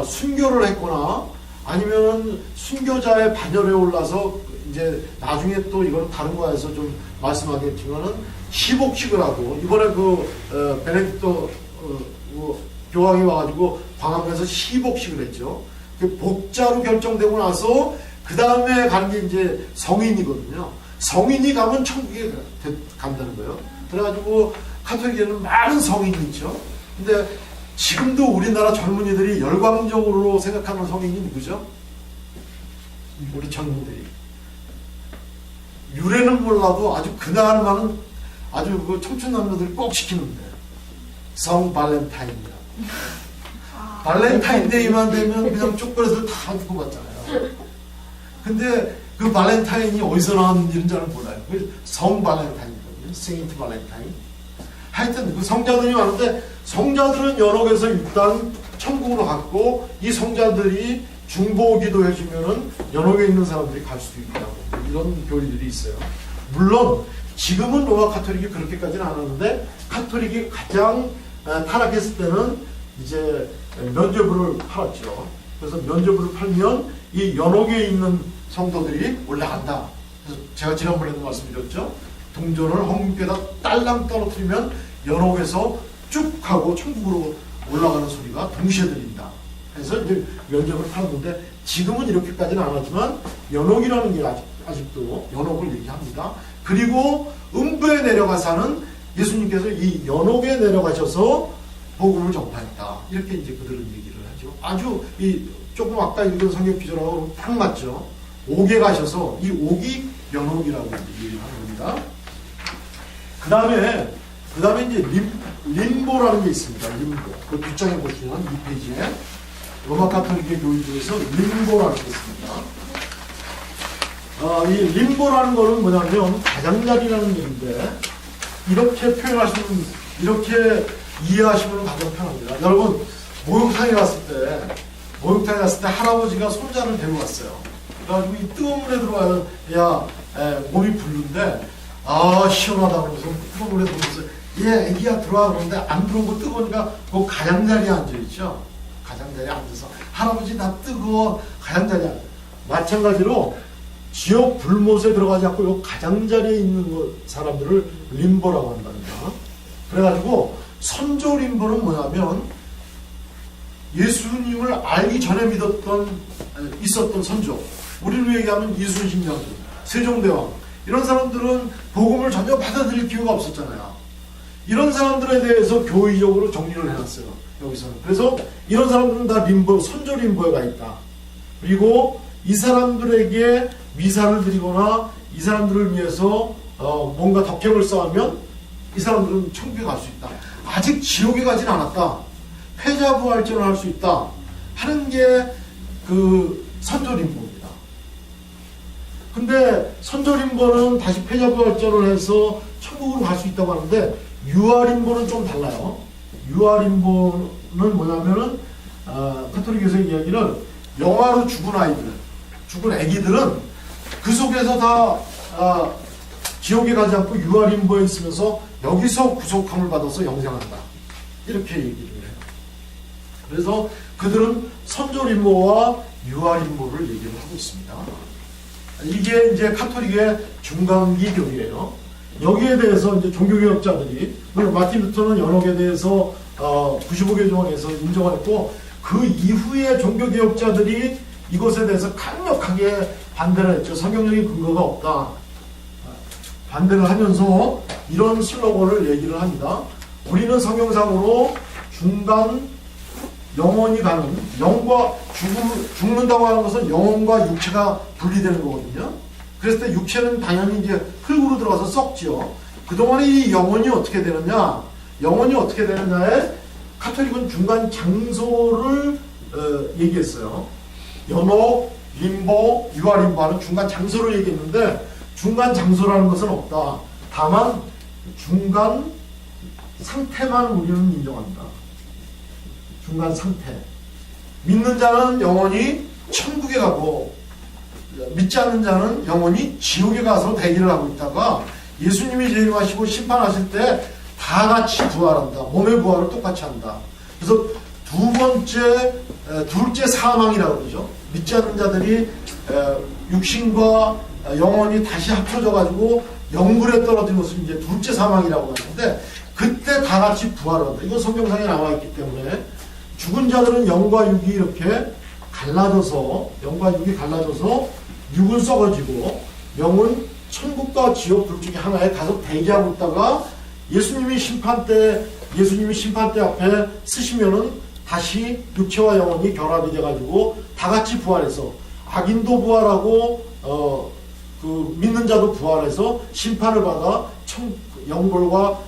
순교를 했거나 아니면 순교자의 반열에 올라서 이제 나중에 또 이건 다른 거에서 좀 말씀하겠지만은 시복식을 하고 이번에 베네딕토 교황이 와가지고 광화문에서 시복식을 했죠. 복자로 결정되고 나서 그 다음에 가는 게 이제 성인이거든요. 성인이 가면 천국에 간다는 거예요. 그래가지고 카톨릭에는 많은 성인이 있죠. 근데 지금도 우리나라 젊은이들이 열광적으로 생각하는 성인이 누구죠? 우리 젊은이들이. 유래는 몰라도 아주 그날만은 아주 그 청춘 남녀들이 꼭 지키는데 성 발렌타인이라고. 발렌타인데이만 되면 그냥 쪽벌에서 다 주고받잖아요. 근데 그 발렌타인이 어디서 나온 이런지는 몰라요. 성 발렌타인이거든요. 세인트 발렌타인. 하여튼 그 성자들이 많은데 성자들은 연옥에서 일단 천국으로 갔고 이 성자들이 중보기도 해주면은 연옥에 있는 사람들이 갈 수도 있다고 이런 교리들이 있어요. 물론 지금은 로마 카톨릭이 그렇게까지는 안 하는데 카톨릭이 가장 타락했을 때는 이제 면죄부를 팔았죠. 그래서 면죄부를 팔면 이 연옥에 있는 성도들이 올라간다. 그래서 제가 지난번에도 말씀드렸죠. 동전을 헌금께다 딸랑 떨어뜨리면 연옥에서 쭉 가고 천국으로 올라가는 소리가 동시에 들린다. 그래서 이제 면접을 팔았는데 지금은 이렇게까지는 안 하지만 연옥이라는 게 아직도 연옥을 얘기합니다. 그리고 음부에 내려가사는 예수님께서 이 연옥에 내려가셔서 복음을 전파했다. 이렇게 이제 그들은 얘기를 하죠. 아주 조금 아까 읽은 성경 기절하고 딱 맞죠. 옥에 가셔서 이 옥이 연옥이라고 얘기를 하는 겁니다. 그 다음에 이제 림보라는 게 있습니다. 림보. 그 뒷장에 보시면 이 페이지에 로마 카톨릭의 교리 중에서 림보라는 게 있습니다. 이 림보라는 거는 뭐냐면 가장자리라는 얘기인데, 이렇게 표현하시면, 이렇게 이해하시면 가장 편합니다. 여러분, 목욕탕에 갔을 때 할아버지가 손자를 데리고 갔어요. 그래가지고 이 뜨거운 물에 들어와야 몸이 붓는데, 시원하다 그러면서 뜨거운 물에 들어오면서, 애기야 들어와. 그러는데 안 들어오고 뜨거우니까 그 가장자리에 앉아있죠. 가장자리에 앉아서, 할아버지 나 뜨거워. 가장자리에 앉아. 마찬가지로 지옥 불못에 들어가지 않고 요 가장자리에 있는 사람들을 림보라고 한답니다. 그래가지고 선조 림보는 뭐냐면 예수님을 알기 전에 있었던 선조, 우리로 얘기하면 이순신 장군, 세종대왕, 이런 사람들은 복음을 전혀 받아들일 기회가 없었잖아요. 이런 사람들에 대해서 교의적으로 정리를 해놨어요, 여기서는. 그래서 이런 사람들은 다 림보, 선조 림보에 가 있다. 그리고 이 사람들에게 미사를 드리거나 이 사람들을 위해서 뭔가 덕행을 쌓으면 이 사람들은 천국에 갈 수 있다. 아직 지옥에 가진 않았다. 패자부활전을 할 수 있다 하는 게 그 선조림보입니다. 근데 선조림보는 다시 패자부활전을 해서 천국으로 갈 수 있다고 하는데, 유아림보는 좀 달라요. 유아림보는 뭐냐면은 카톨릭에서 이야기는 영화로 죽은 아이들, 죽은 애기들은 그 속에서 다 지옥에 가지 않고 유아림보에 있으면서 여기서 구속함을 받아서 영생한다, 이렇게 얘기를 해요. 그래서 그들은 선조림보와 유아림보를 얘기를 하고 있습니다. 이게 이제 카톨릭의 중간기 교리예요. 여기에 대해서 이제 종교개혁자들이, 물론 마틴 루터는 연옥에 대해서 95개 조항에서 인정을 했고, 그 이후에 종교개혁자들이 이것에 대해서 강력하게 반대를 했죠. 성경적인 근거가 없다. 반대를 하면서 이런 슬로건을 얘기를 합니다. 우리는 성경상으로 중간 영혼이 가는, 영과 죽는다고 하는 것은 영혼과 육체가 분리되는 거거든요. 그랬을 때 육체는 당연히 이제 흙으로 들어가서 썩지요. 그동안에 이 영혼이 어떻게 되느냐, 영혼이 어떻게 되느냐에 카톨릭은 중간 장소를 얘기했어요. 연옥, 림보, 유아림보하는 중간 장소를 얘기했는데, 중간 장소라는 것은 없다. 다만 중간 상태만 우리는 인정한다. 중간 상태. 믿는 자는 영원히 천국에 가고, 믿지 않는 자는 영원히 지옥에 가서 대기를 하고 있다가 예수님이 재림하시고 심판하실 때 다 같이 부활한다. 몸의 부활을 똑같이 한다. 그래서 둘째 사망이라고 그러죠. 믿지 않는 자들이 육신과 영혼이 다시 합쳐져 가지고 영불에 떨어진 것을 이제 둘째 사망이라고 하는데, 그때 다 같이 부활을 한다. 이건 성경상에 나와 있기 때문에 죽은 자들은 영과 육이 이렇게 갈라져서, 육은 썩어지고 영은 천국과 지옥 둘 중에 하나에 가서 대기하고 있다가 예수님이 심판대 앞에 쓰시면은 다시 육체와 영혼이 결합이 돼가지고 다 같이 부활해서, 악인도 부활하고 그 믿는 자도 부활해서 심판을 받아 영벌과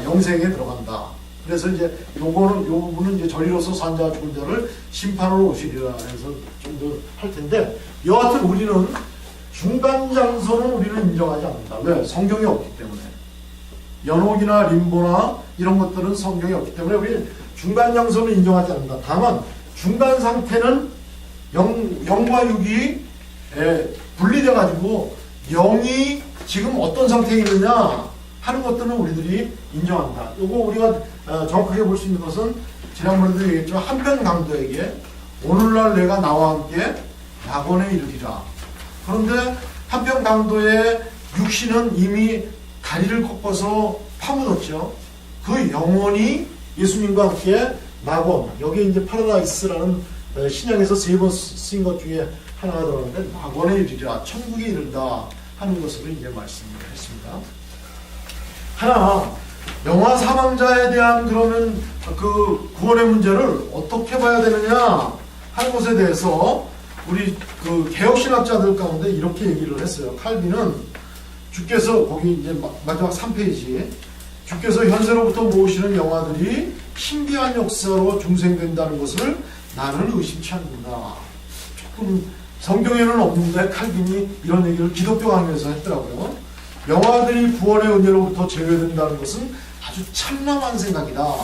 영생에 들어간다. 그래서 이제 요 부분은 이제 저리로서 산 자와 죽은 자를 심판으로 오시리라 해서 좀 더 할 텐데, 여하튼 우리는 중간 장소는 우리는 인정하지 않는다. 왜? 성경이 없기 때문에. 연옥이나 림보나 이런 것들은 성경이 없기 때문에 우리는 중간 장소는 인정하지 않는다. 다만 중간 상태는 영과 육이 분리돼 가지고 영이 지금 어떤 상태에 있느냐 하는 것들은 우리들이 인정한다. 요거 우리가 정확하게 볼 수 있는 것은 지난번에도 얘기했지만, 한평강도에게 오늘날 내가 나와 함께 낙원에 이르리라. 그런데 한평강도의 육신은 이미 다리를 꺾어서 파묻었죠. 그 영혼이 예수님과 함께 낙원, 여기에 이제 파라다이스라는 신약에서 3번 쓰인 것 중에 하나가 들어가는데, 낙원에 이르리라, 천국에 이른다 하는 것으로 이제 말씀을 했습니다. 하나, 영화 사망자에 대한 그러면 그 구원의 문제를 어떻게 봐야 되느냐 하는 것에 대해서 우리 그 개혁신학자들 가운데 이렇게 얘기를 했어요. 칼빈은 주께서, 거기 이제 마지막 3페이지, 주께서 현세로부터 모으시는 영화들이 신비한 역사로 중생된다는 것을 나는 의심치 않는다. 조금 성경에는 없는데 칼빈이 이런 얘기를 기독교 강의에서 했더라고요. 영아들이 구원의 은혜로부터 제외된다는 것은 아주 참남한 생각이다.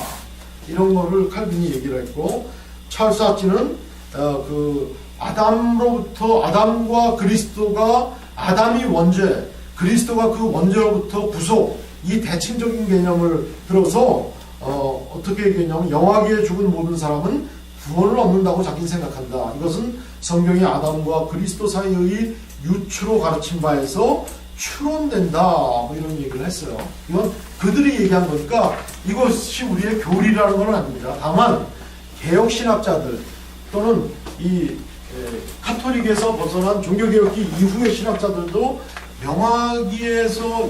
이런 거를 칼빈이 얘기를 했고, 찰스 하치는 그 아담과 그리스도가, 아담이 원죄, 그리스도가 그 원죄로부터 구속, 이 대칭적인 개념을 들어서 어떻게 얘기했냐면, 영아기에 죽은 모든 사람은 구원을 얻는다고 자기는 생각한다. 이것은 성경이 아담과 그리스도 사이의 유추로 가르친 바에서 추론된다. 뭐 이런 얘기를 했어요. 이건 그들이 얘기한 거니까 이것이 우리의 교리라는 건 아닙니다. 다만 개혁신학자들 또는 이 카톨릭에서 벗어난 종교개혁기 이후의 신학자들도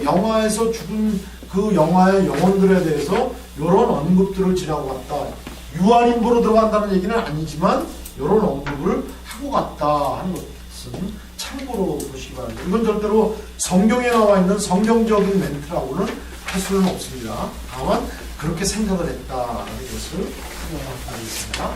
영화에서 죽은 그 영화의 영혼들에 대해서 이런 언급들을 지나고 갔다. 유아인보로 들어간다는 얘기는 아니지만 이런 언급을 하고 갔다 하는 것은 참고로 보시기 바랍니다. 이건 절대로 성경에 나와 있는 성경적인 멘트라고는 할 수는 없습니다. 다만 그렇게 생각을 했다는 것을 하겠습니다.